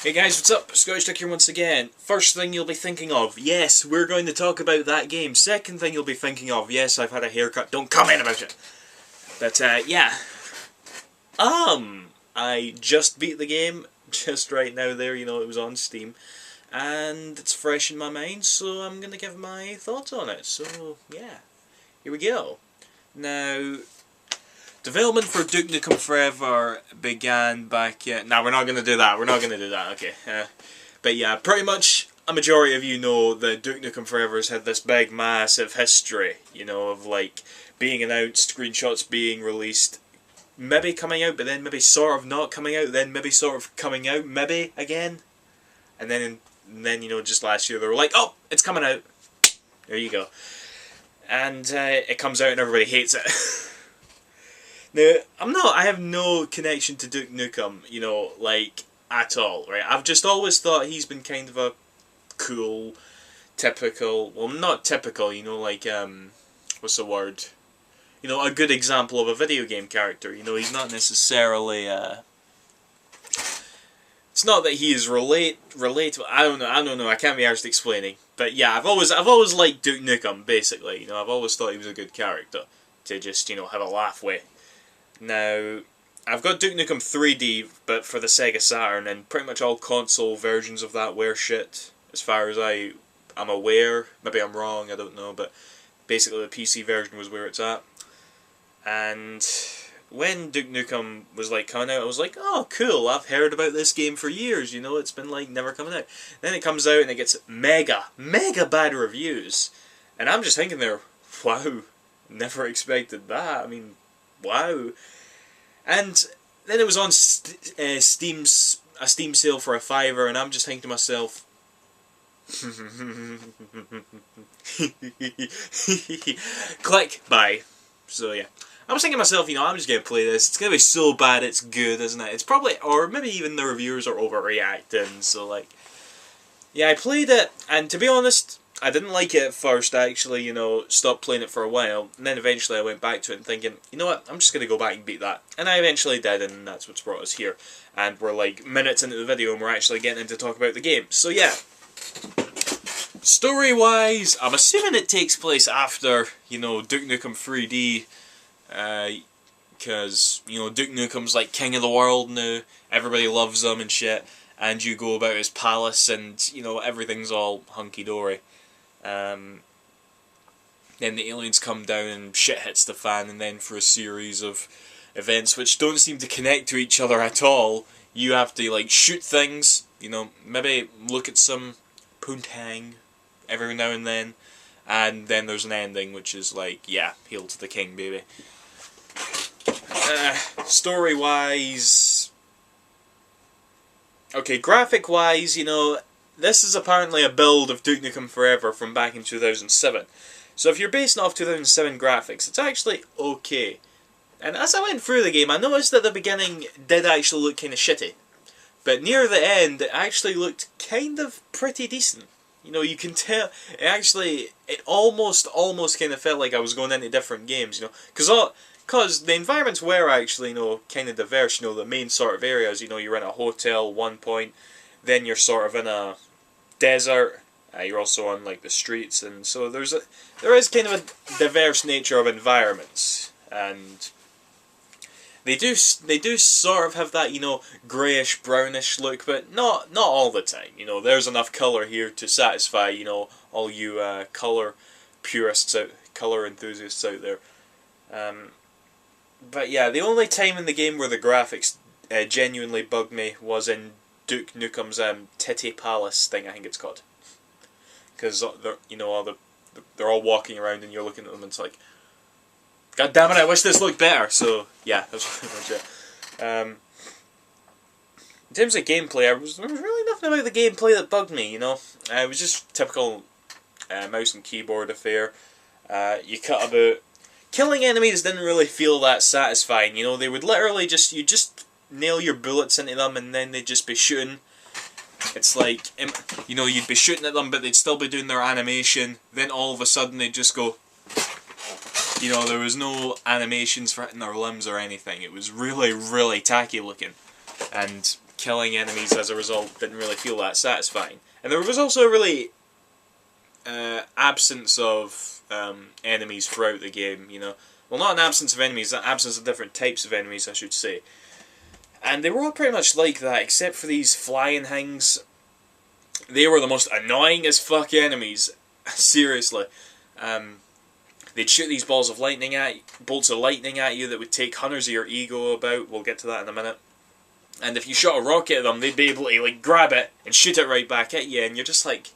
Hey guys, what's up? ScottishDuck here once again. First thing you'll be thinking of, yes, we're going to talk about that game. Second thing you'll be thinking of, yes, I've had a haircut, don't comment about it. But, yeah. I just beat the game, just right now there, you know, it was on Steam. And it's fresh in my mind, so I'm going to give my thoughts on it. So, yeah. Here we go. Now, development for Duke Nukem Forever began back... no, we're not going to do that. We're not going to do that. Okay. But yeah, pretty much a majority of you know that Duke Nukem Forever has had this big, massive history, you know, of like being announced, screenshots being released, maybe coming out, but then maybe sort of not coming out, then maybe sort of coming out, maybe again. And then you know, just last year they were like, oh, it's coming out. There you go. And it comes out and everybody hates it. Now, I have no connection to Duke Nukem, you know, like, at all, right? I've just always thought he's been kind of a cool, typical, well, not typical, you know, like, what's the word? You know, a good example of a video game character, you know, he's not necessarily, it's not that he is relatable, I don't know, I can't be arsed explaining. But yeah, I've always liked Duke Nukem, basically, you know, I've always thought he was a good character to just, you know, have a laugh with. Now, I've got Duke Nukem 3D, but for the Sega Saturn, and pretty much all console versions of that were shit, as far as I'm aware. Maybe I'm wrong, I don't know, but basically the PC version was where it's at. And when Duke Nukem was like coming out, I was like, oh cool, I've heard about this game for years, you know, it's been like never coming out. Then it comes out and it gets mega bad reviews, and I'm just thinking there, wow, never expected that, I mean, wow. And then it was on a Steam sale for a $5, and I'm just thinking to myself, click, buy. So yeah, I was thinking to myself, you know, I'm just gonna play this. It's gonna be so bad it's good, isn't it? It's probably, or maybe even the reviewers are overreacting. So like, yeah, I played it, and to be honest, I didn't like it at first. I actually, you know, stopped playing it for a while, and then eventually I went back to it and thinking, you know what, I'm just going to go back and beat that. And I eventually did, and that's what's brought us here. And we're like minutes into the video and we're actually getting into talk about the game. So yeah, story-wise, I'm assuming it takes place after, you know, Duke Nukem 3D, because, you know, Duke Nukem's like king of the world now, everybody loves him and shit, and you go about his palace and, you know, everything's all hunky-dory. Then the aliens come down and shit hits the fan, and then for a series of events which don't seem to connect to each other at all, you have to like shoot things, you know, maybe look at some poontang every now and then there's an ending which is like, yeah, hail to the king, baby. Story-wise, okay, graphic-wise, you know, this is apparently a build of Duke Nukem Forever from back in 2007. So if you're basing off 2007 graphics, it's actually okay. And as I went through the game, I noticed that the beginning did actually look kind of shitty. But near the end, it actually looked kind of pretty decent. You know, you can tell, it almost kind of felt like I was going into different games, you know. Because the environments were actually, you know, kind of diverse, you know, the main sort of areas, you know, you're in a hotel at one point, then you're sort of in a desert, you're also on like the streets, and so there is kind of a diverse nature of environments, and they do sort of have that, you know, greyish brownish look, but not all the time. You know, there's enough colour here to satisfy, you know, all you colour purists colour enthusiasts out there. But yeah, the only time in the game where the graphics genuinely bugged me was in Duke Nukem's Titty Palace thing, I think it's called. Because you know, they're all walking around and you're looking at them and it's like, God damn it, I wish this looked better. So yeah, that's pretty much it. In terms of gameplay, there was really nothing about the gameplay that bugged me. You know, it was just typical mouse and keyboard affair. You cut about. Killing enemies didn't really feel that satisfying. You know, they would literally you just nail your bullets into them and then they'd just be shooting. It's like, you know, you'd be shooting at them but they'd still be doing their animation, then all of a sudden they'd just go, you know, there was no animations for hitting their limbs or anything. It was really tacky looking. And killing enemies as a result didn't really feel that satisfying. And there was also a really absence of enemies throughout the game, you know. Well, not an absence of enemies, an absence of different types of enemies, I should say. And they were all pretty much like that, except for these flying things. They were the most annoying as fuck enemies. Seriously. They'd shoot these bolts of lightning at you that would take hundreds of your ego about. We'll get to that in a minute. And if you shot a rocket at them, they'd be able to like grab it and shoot it right back at you, and you're just like,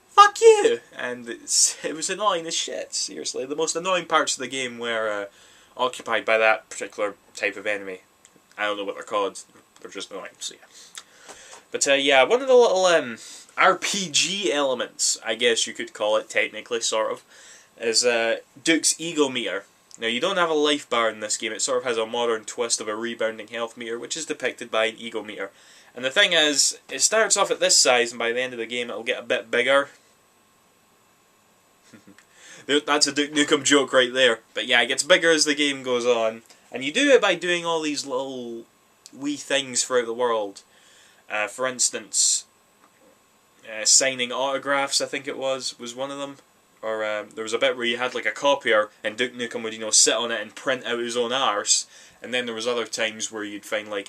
fuck you! And it was annoying as shit, seriously. The most annoying parts of the game were occupied by that particular type of enemy. I don't know what they're called, they're just annoying, so yeah. But yeah, one of the little RPG elements, I guess you could call it, technically, sort of, is Duke's ego meter. Now, you don't have a life bar in this game, it sort of has a modern twist of a rebounding health meter, which is depicted by an ego meter. And the thing is, it starts off at this size, and by the end of the game it'll get a bit bigger. That's a Duke Nukem joke right there. But yeah, it gets bigger as the game goes on. And you do it by doing all these little wee things throughout the world. For instance, signing autographs, I think it was one of them. Or there was a bit where you had like a copier, and Duke Nukem would, you know, sit on it and print out his own arse. And then there was other times where you'd find like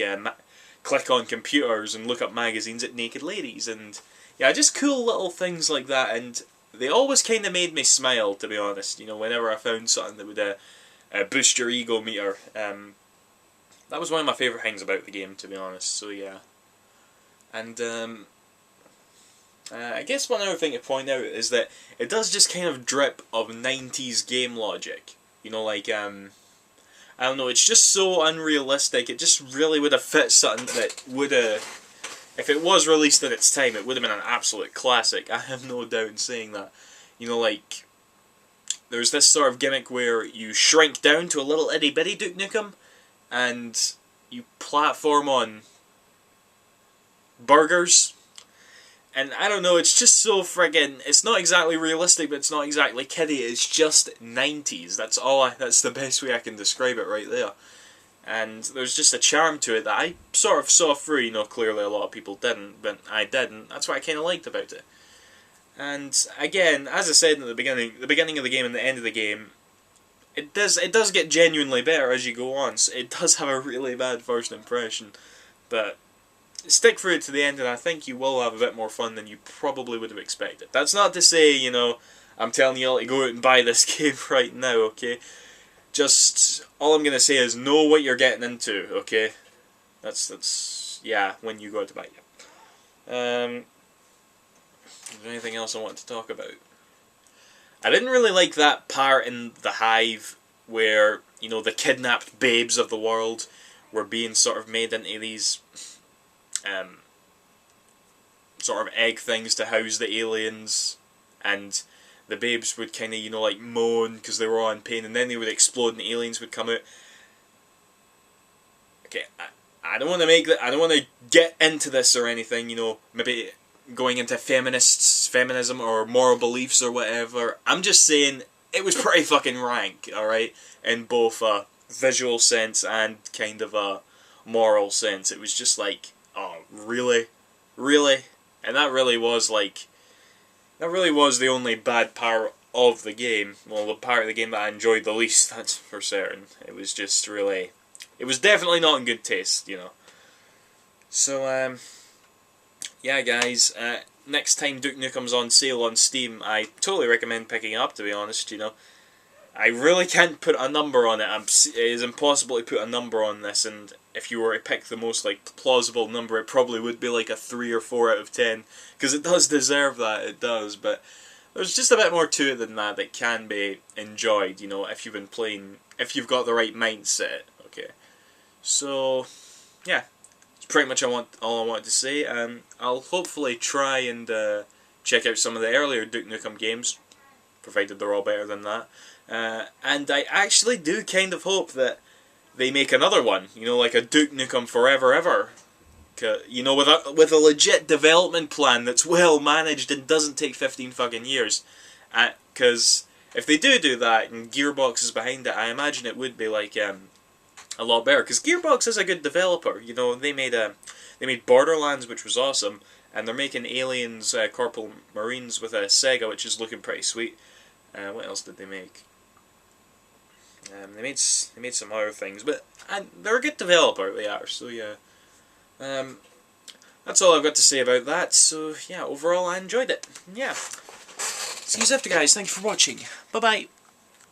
click on computers and look up magazines at naked ladies, and yeah, just cool little things like that. And they always kind of made me smile, to be honest. You know, whenever I found something that would boost your ego meter. That was one of my favourite things about the game, to be honest. So yeah, and I guess one other thing to point out is that it does just kind of drip of 90s game logic. You know, like, I don't know, it's just so unrealistic. It just really would have fit something that would have, if it was released at its time, it would have been an absolute classic. I have no doubt in saying that. You know, like, there's this sort of gimmick where you shrink down to a little itty bitty Duke Nukem, and you platform on burgers. And I don't know, it's just so friggin', it's not exactly realistic, but it's not exactly kiddie, it's just 90s. That's the best way I can describe it right there. And there's just a charm to it that I sort of saw through. You know, clearly a lot of people didn't, but I did, and that's what I kind of liked about it. And again, as I said in the beginning of the game and the end of the game, it does get genuinely better as you go on. So it does have a really bad first impression, but stick through it to the end, and I think you will have a bit more fun than you probably would have expected. That's not to say, you know, I'm telling you all to go out and buy this game right now, okay? Just, all I'm going to say is know what you're getting into, okay? That's yeah, when you go out to buy it. Is there anything else I want to talk about? I didn't really like that part in the Hive where, you know, the kidnapped babes of the world were being sort of made into these sort of egg things to house the aliens, and the babes would kind of, you know, like moan because they were all in pain, and then they would explode and the aliens would come out. Okay, I don't want to I don't want to get into this or anything, you know, maybe going into feminism or moral beliefs or whatever. I'm just saying it was pretty fucking rank, alright, in both a visual sense and kind of a moral sense. It was just like, oh, really? Really? And that really was the only bad part of the game. Well, the part of the game that I enjoyed the least, that's for certain. It was just really, it was definitely not in good taste, you know. So, yeah guys, next time Duke Nukem's on sale on Steam, I totally recommend picking it up, to be honest, you know. I really can't put a number on it. It is impossible to put a number on this, and if you were to pick the most like plausible number, it probably would be like a 3 or 4 out of 10, because it does deserve that, it does, but there's just a bit more to it than that that can be enjoyed, you know, if you've been playing, if you've got the right mindset, okay. So, yeah, that's pretty much all I wanted to say. I'll hopefully try and check out some of the earlier Duke Nukem games, provided they're all better than that. And I actually do kind of hope that they make another one, you know, like a Duke Nukem Forever Ever, you know, with a legit development plan that's well managed and doesn't take 15 fucking years. Because if they do that and Gearbox is behind it, I imagine it would be like a lot better. Because Gearbox is a good developer, you know. They They made Borderlands, which was awesome, and they're making Aliens Corporal Marines with Sega, which is looking pretty sweet. What else did they make? They made some other things, but they're a good developer, they are, so yeah. That's all I've got to say about that, so yeah, overall I enjoyed it. Yeah. See you after, guys. Thank you for watching. Bye-bye.